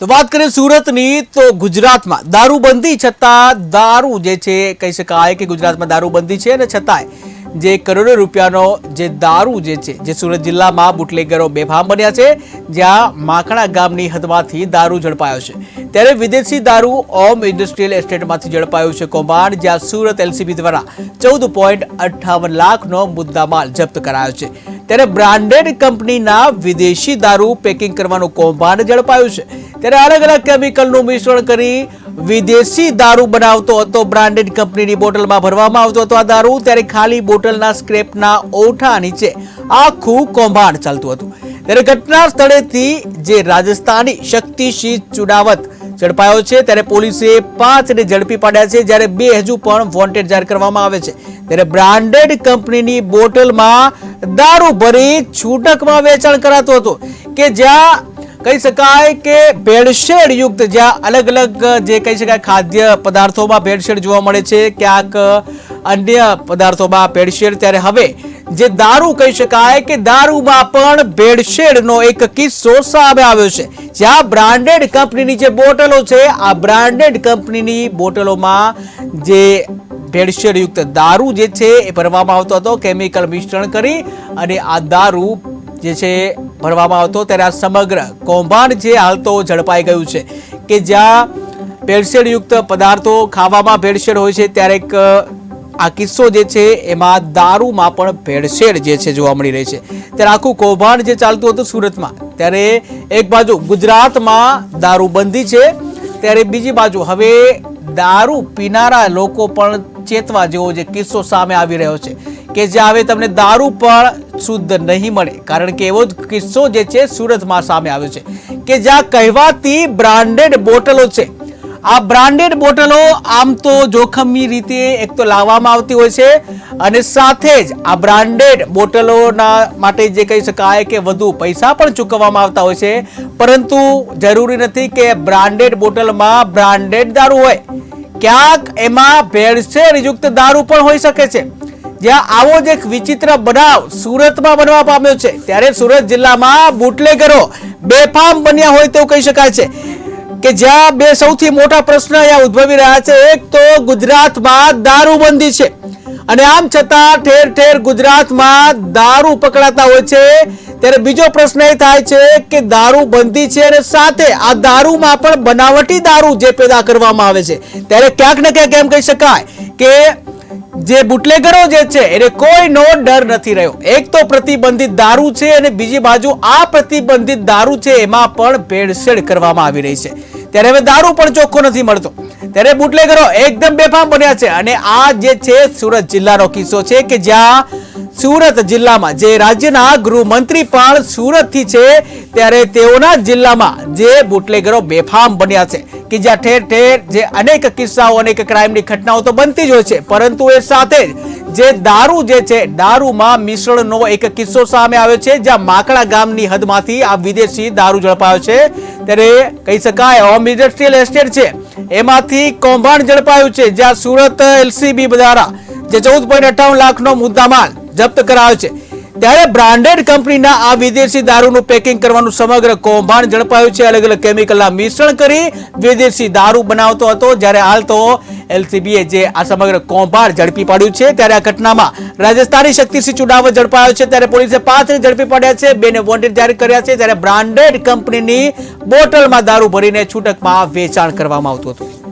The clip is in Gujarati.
તો વાત કરીએ સુરતની તો ગુજરાતમાં દારૂબંધી છતાં દારૂ જે છે કહી શકાય કે ગુજરાતમાં દારૂબંધી છે અને છતાંય જે કરોડો રૂપિયાનો જે દારૂ જે છે જે સુરત જિલ્લામાં બુટલેગરો બેફામ બન્યા છે, જ્યાં માખણા ગામની હદમાંથી દારૂ ઝડપાયો છે ત્યારે વિદેશી દારૂ ઓમ ઇન્ડસ્ટ્રીયલ એસ્ટેટમાંથી ઝડપાયું છે કૌભાંડ, જ્યાં સુરત એલસીબી દ્વારા 14.58 લાખનો મુદ્દામાલ જપ્ત કરાયો છે। ત્યારે બ્રાન્ડેડ કંપનીના વિદેશી દારૂ પેકિંગ કરવાનું કૌભાંડ ઝડપાયું છે। ત્યારે અલગ અલગ કેમિકલનું મિશ્રણ કરી વિદેશી દારૂ બનાવતો હતો। બ્રાન્ડેડ કંપનીની બોટલમાં ભરવામાં આવતો હતો આ દારૂ। ત્યારે ખાલી બોટલના સ્ક્રેપના ઓઠા નીચે આખું કૌભાંડ ચાલતું હતું। ત્યારે ઘટના સ્થળેથી જે રાજસ્થાની શક્તિસિંહ ચુડાવત ઝડપાયો છે। ત્યારે પોલીસે 5 ને ઝડપી પાડ્યા છે, જ્યારે 2 હજુ પણ વોન્ટેડ જાહેર કરવામાં આવે છે। ત્યારે બ્રાન્ડેડ કંપનીની બોટલમાં દારૂ ભરી છૂટકમાં વેચાણ કરાતું હતું, કે જ્યાં કહી શકાય કે ભેળસેળ યુક્ત, જ્યાં અલગ અલગ જે કહી શકાય ખાદ્ય પદાર્થોમાં ભેળસેળ જોવા મળે છે, ક્યાંક અન્ય પદાર્થોમાં ભેળસેળ। ત્યારે હવે જે દારૂ કહી શકાય કે દારૂમાં પણ ભેળસેળનો એક કિસ્સો સામે આવ્યો છે, જ્યાં બ્રાન્ડેડ કંપનીની જે બોટલો છે, આ બ્રાન્ડેડ કંપનીની બોટલોમાં જે ભેળસેળ યુક્ત દારૂ જે છે એ ભરવામાં આવતો હતો, કેમિકલ મિશ્રણ કરી અને આ દારૂ જે છે ભરવામાં આવતો। ત્યારે આ સમગ્ર કૌભાંડ જે હાલ તો ઝડપાઈ ગયું છે, કે જ્યાં ભેળસેળ યુક્ત પદાર્થો ખાવામાં ભેળસેળ હોય છે, ત્યારે આ કિસ્સો જે છે એમાં દારૂમાં પણ ભેળસેળ જે છે જોવા મળી રહી છે। ત્યારે આખું કૌભાંડ જે ચાલતું હતું સુરતમાં, ત્યારે એક બાજુ ગુજરાતમાં દારૂબંધી છે, ત્યારે બીજી બાજુ હવે દારૂ પીનારા લોકો પણ ચેતવા જેવો જે કિસ્સો સામે આવી રહ્યો છે, કે જ્યાં હવે તમને દારૂ પણ શુદ્ધ નહીં મળે, કારણ કે એવો જ કિસ્સો જે છે સુરતમાં સામે આવ્યો છે, કે જ્યાં કહેવાતી બ્રાન્ડેડ બોટલો છે, આ બ્રાન્ડેડ બોટલો આમ તો જોખમી રીતે એક તો લાવવામાં આવતી હોય છે, અને સાથે જ આ બ્રાન્ડેડ બોટલોના માટે જે કહી શકાય કે વધુ પૈસા પણ ચૂકવવામાં આવતા હોય છે, પરંતુ જરૂરી નથી કે બ્રાન્ડેડ બોટલમાં બ્રાન્ડેડ દારૂ હોય, ક્યાંક એમાં ભેળસેળ યુક્ત દારૂ પણ હોઈ શકે છે। જ્યાં આવો જ એક વિચિત્ર બનાવ સુરતમાં બનવા પામ્યો છે, ત્યારે સુરત જિલ્લામાં બુટલેગરો બેફામ બન્યા હોય તેવું કહી શકાય છે, કે જ્યાં બે સૌથી મોટા પ્રશ્ન અહીંયા ઉદ્ભવી રહ્યા છે। એક તો ગુજરાતમાં દારૂબંધી છે, અને આમ છતાં ઠેર ઠેર ગુજરાતમાં દારૂ પકડાતા હોય છે। ત્યારે બીજો પ્રશ્ન એ થાય છે કે દારૂબંધી છે અને સાથે આ દારૂમાં પણ બનાવટી દારૂ જે પેદા કરવામાં આવે છે, ત્યારે ક્યાંક ને ક્યાંક એમ કહી શકાય કે જે બુટલેગરો જે છે એને કોઈનો ડર નથી રહ્યો। એક તો પ્રતિબંધિત દારૂ છે, અને બીજી બાજુ આ પ્રતિબંધિત દારૂ છે એમાં પણ ભેળસેળ કરવામાં આવી રહી છે। ત્યારે હવે દારૂ પણ ચોખ્ખો નથી મળતો, ત્યારે બુટલેગરો એકદમ બેફામ બન્યા છે। અને આ જે છે સુરત જિલ્લાનો કિસ્સો છે, કે જ્યાં સુરત જિલ્લામાં જે રાજ્યના ગૃહમંત્રી પણ સુરતથી છે, ત્યારે તેઓના જિલ્લામાં જે બુટલેગરો બેફામ બન્યા છે, કે જ્યાં ઠેર ઠેર જે અનેક કિસ્સાઓ અનેક ક્રાઇમની ઘટનાઓ તો બનતી જ હોય છે, પરંતુ એ સાથે જે દારૂ જે છે દારૂમાં મિશ્રણનો એક કિસ્સો સામે આવ્યો છે, જ્યાં માકડા ગામની હદમાંથી આ વિદેશી દારૂ ઝડપાયો છે। ત્યારે કહી શકાય ઓમ ઇન્ડસ્ટ્રીયલ એસ્ટેટ છે એમાંથી કૌભાંડ ઝડપાયું છે, જ્યાં સુરત એલસીબી દ્વારા જે 14.58 લાખનો મુદ્દામાલ જપ્ત કરાયો છે। ત્યારે બ્રાન્ડેડ કંપનીના આ વિદેશી દારૂનું પેકિંગ કરવાનું સમગ્ર કૌભાંડ ઝડપાયું છે। અલગ અલગ કેમિકલના મિશ્રણ કરી વિદેશી દારૂ બનાવતો હતો, જ્યારે હાલ તો એલસીબીએ જે આ સમગ્ર કૌભાંડ ઝડપી પાડ્યું છે। ત્યારે આ ઘટનામાં રાજસ્થાની શક્તિસિંહ ચુડાવત ઝડપાયો છે, ત્યારે પોલીસે 5 ને ઝડપી પાડ્યા છે, 2 ને વોન્ટેડ જાહેર કર્યા છે। ત્યારે બ્રાન્ડેડ કંપનીની બોટલમાં દારૂ ભરીને છૂટકમાં વેચાણ કરવામાં આવતું હતું।